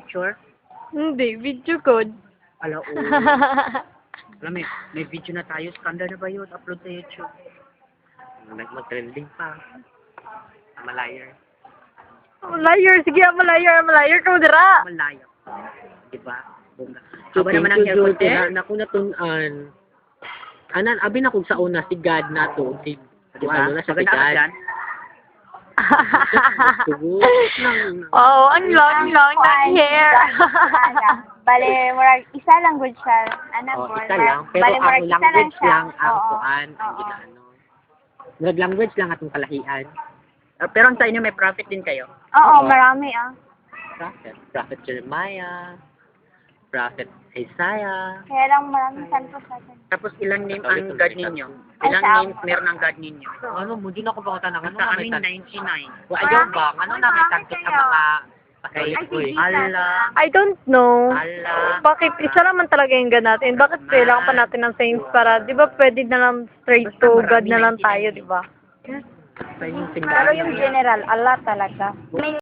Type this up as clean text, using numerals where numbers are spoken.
picture? Hindi, video code. Ala, oo. Alam, may video na tayo. Skanda na ba yun? Upload sa YouTube. Mag-trending pa. Malayer. Malayer, sige, malayer ka mo dira. Malaya. Diba? Bunga. Suba naman ang hair content. Naku natunan. Anan, abi na kung sa una, si God na to. Si, Diba? ano na siya, si Maganda ka God. dyan. Tugo. Oo, ang long ng hair. Bale, murag isa lang good siya. Ano Oh, po? isa lang. Pero Bale, murag ang isa lang language siya. lang ang Oo. kuan. Ang Oo. ginano. Nag-language lang atong kalahian. Pero ang sa inyo may profit din kayo. Oo, marami ah. Prophet. Prophet Jeremiah. Prophet Isaiah. Kaya lang maraming santo sa atin. Tapos ilang name ang God ninyo? Ay, Ilang sa names ako. meron ang God ninyo? Ano mo, di na ako pakita na. Ano Sa na amin, may 99. ayaw ba? Ano na may tagkit sa mga Ay, Katolik? Allah. I don't know. Allah. Bakit isa naman talaga yung God natin? Bakit kailangan pa natin ng saints para, di ba pwede na lang straight to God na lang tayo, di ba? Sa yung Pero yung general, Allah talaga. May